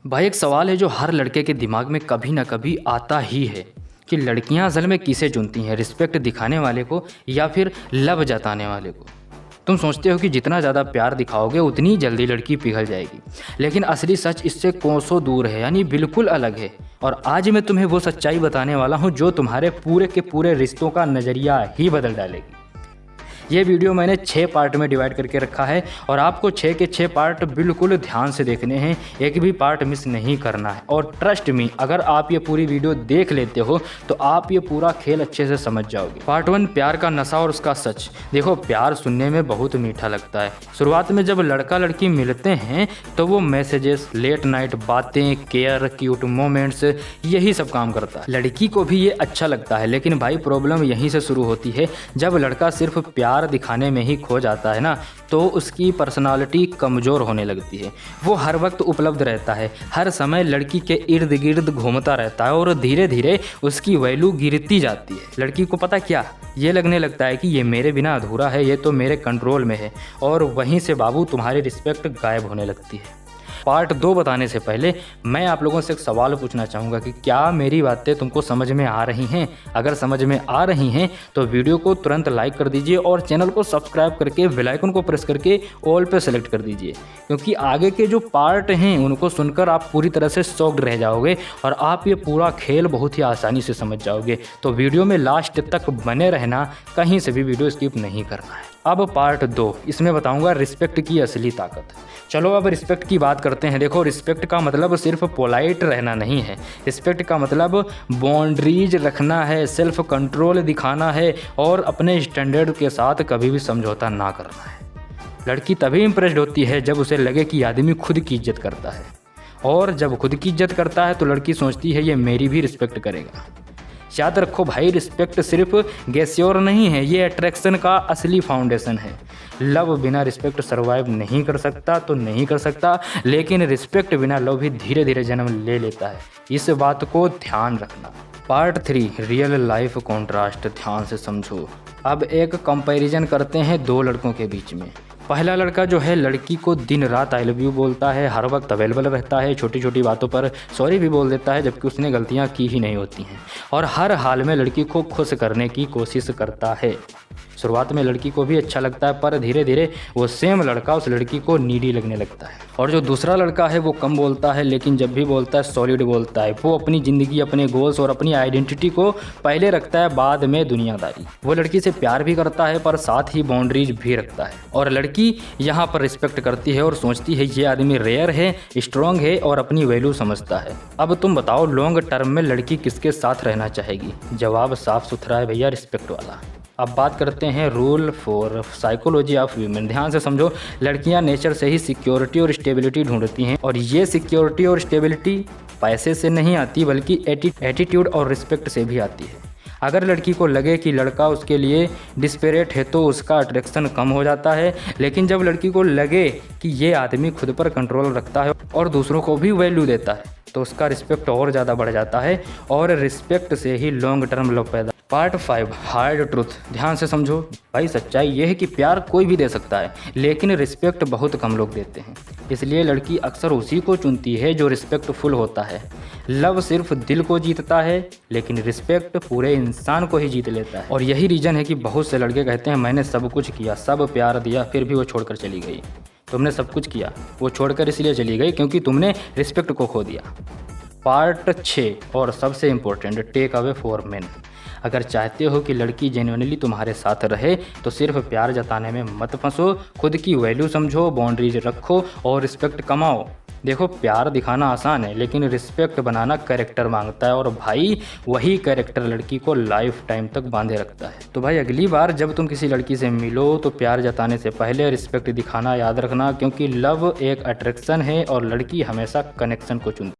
भाई एक सवाल है जो हर लड़के के दिमाग में कभी ना कभी आता ही है कि लड़कियां असल में किसे चुनती हैं, रिस्पेक्ट दिखाने वाले को या फिर लव जताने वाले को। तुम सोचते हो कि जितना ज़्यादा प्यार दिखाओगे उतनी जल्दी लड़की पिघल जाएगी, लेकिन असली सच इससे कोसों दूर है, यानी बिल्कुल अलग है। और आज मैं तुम्हें वो सच्चाई बताने वाला हूँ जो तुम्हारे पूरे के पूरे रिश्तों का नज़रिया ही बदल डालेगी। ये वीडियो मैंने 6 पार्ट में डिवाइड करके रखा है और आपको 6 के 6 पार्ट बिल्कुल ध्यान से देखने हैं, एक भी पार्ट मिस नहीं करना है। और ट्रस्ट मी, अगर आप ये पूरी वीडियो देख लेते हो तो आप ये पूरा खेल अच्छे से समझ जाओगे। पार्ट 1, प्यार का नशा और उसका सच। देखो, प्यार सुनने में बहुत मीठा लगता है। शुरुआत में जब लड़का लड़की मिलते हैं तो वो मैसेजेस, लेट नाइट बातें, केयर, क्यूट मोमेंट्स, यही सब काम करता है। लड़की को भी ये अच्छा लगता है, लेकिन भाई प्रॉब्लम यहीं से शुरू होती है। जब लड़का सिर्फ प्यार दिखाने में ही खो जाता है ना, तो उसकी पर्सनालिटी कमज़ोर होने लगती है। वो हर वक्त उपलब्ध रहता है, हर समय लड़की के इर्द गिर्द घूमता रहता है और धीरे धीरे उसकी वैल्यू गिरती जाती है। लड़की को पता क्या, ये लगने लगता है कि ये मेरे बिना अधूरा है, ये तो मेरे कंट्रोल में है। और वहीं से बाबू तुम्हारी रिस्पेक्ट गायब होने लगती है। पार्ट 2 बताने से पहले मैं आप लोगों से एक सवाल पूछना चाहूँगा कि क्या मेरी बातें तुमको समझ में आ रही हैं? अगर समझ में आ रही हैं तो वीडियो को तुरंत लाइक कर दीजिए और चैनल को सब्सक्राइब करके बेल आइकन को प्रेस करके ऑल पे सेलेक्ट कर दीजिए, क्योंकि आगे के जो पार्ट हैं उनको सुनकर आप पूरी तरह से शॉक्ड रह जाओगे और आप ये पूरा खेल बहुत ही आसानी से समझ जाओगे। तो वीडियो में लास्ट तक बने रहना, कहीं से भी वीडियो स्किप नहीं करना है। अब पार्ट 2, इसमें बताऊंगा रिस्पेक्ट की असली ताकत। चलो अब रिस्पेक्ट की बात करते हैं। देखो, रिस्पेक्ट का मतलब सिर्फ पोलाइट रहना नहीं है। रिस्पेक्ट का मतलब बाउंड्रीज रखना है, सेल्फ कंट्रोल दिखाना है और अपने स्टैंडर्ड के साथ कभी भी समझौता ना करना है। लड़की तभी इम्प्रेस्ड होती है जब उसे लगे कि आदमी खुद की इज्जत करता है, और जब खुद की इज्जत करता है तो लड़की सोचती है ये मेरी भी रिस्पेक्ट करेगा। याद रखो भाई, रिस्पेक्ट सिर्फ गेस्योर नहीं है, ये अट्रैक्शन का असली फाउंडेशन है। लव बिना रिस्पेक्ट सर्वाइव नहीं कर सकता तो नहीं कर सकता, लेकिन रिस्पेक्ट बिना लव भी धीरे धीरे जन्म ले लेता है। इस बात को ध्यान रखना। Part 3, real life contrast. ध्यान से समझो। अब एक कंपैरिजन करते हैं 2 लड़कों के बीच में। पहला लड़का जो है लड़की को दिन रात आई लव यू बोलता है, हर वक्त अवेलेबल रहता है, छोटी छोटी बातों पर सॉरी भी बोल देता है जबकि उसने गलतियां की ही नहीं होती हैं, और हर हाल में लड़की को खुश करने की कोशिश करता है। शुरुआत में लड़की को भी अच्छा लगता है, पर धीरे धीरे वो सेम लड़का उस लड़की को नीडी लगने लगता है। और जो दूसरा लड़का है वो कम बोलता है, लेकिन जब भी बोलता है सॉलिड बोलता है। वो अपनी ज़िंदगी, अपने गोल्स और अपनी आइडेंटिटी को पहले रखता है, बाद में दुनियादारी। वो लड़की से प्यार भी करता है पर साथ ही बाउंड्रीज भी रखता है। और लड़की यहाँ पर रिस्पेक्ट करती है और सोचती है ये आदमी रेयर है, स्ट्रॉन्ग है और अपनी वैल्यू समझता है। अब तुम बताओ, लॉन्ग टर्म में लड़की किसके साथ रहना चाहेगी? जवाब साफ सुथरा है भैया, रिस्पेक्ट वाला। अब बात करते हैं रूल 4, साइकोलॉजी ऑफ वीमेन। ध्यान से समझो। लड़कियां नेचर से ही सिक्योरिटी और स्टेबिलिटी ढूंढती हैं, और ये सिक्योरिटी और स्टेबिलिटी पैसे से नहीं आती बल्कि एटीट्यूड और रिस्पेक्ट से भी आती है। अगर लड़की को लगे कि लड़का उसके लिए डिस्परेट है तो उसका अट्रैक्शन कम हो जाता है, लेकिन जब लड़की को लगे कि ये आदमी खुद पर कंट्रोल रखता है और दूसरों को भी वैल्यू देता है तो उसका रिस्पेक्ट और ज़्यादा बढ़ जाता है, और रिस्पेक्ट से ही लॉन्ग टर्म लव पैदा। Part 5, hard truth. ध्यान से समझो भाई, सच्चाई ये है कि प्यार कोई भी दे सकता है, लेकिन रिस्पेक्ट बहुत कम लोग देते हैं। इसलिए लड़की अक्सर उसी को चुनती है जो रिस्पेक्टफुल होता है। लव सिर्फ दिल को जीतता है, लेकिन रिस्पेक्ट पूरे इंसान को ही जीत लेता है। और यही रीज़न है कि बहुत से लड़के कहते हैं मैंने सब कुछ किया, सब प्यार दिया, फिर भी वो छोड़कर चली गई। तुमने सब कुछ किया, वो छोड़कर इसलिए चली गई क्योंकि तुमने रिस्पेक्ट को खो दिया। पार्ट 6 और सबसे important, take away for men. अगर चाहते हो कि लड़की जेन्युइनली तुम्हारे साथ रहे तो सिर्फ प्यार जताने में मत फंसो, खुद की वैल्यू समझो, बाउंड्रीज रखो और रिस्पेक्ट कमाओ। देखो, प्यार दिखाना आसान है, लेकिन रिस्पेक्ट बनाना कैरेक्टर मांगता है, और भाई वही कैरेक्टर लड़की को लाइफ टाइम तक बांधे रखता है। तो भाई अगली बार जब तुम किसी लड़की से मिलो तो प्यार जताने से पहले रिस्पेक्ट दिखाना याद रखना, क्योंकि लव एक अट्रैक्शन है और लड़की हमेशा कनेक्शन को चुनती है।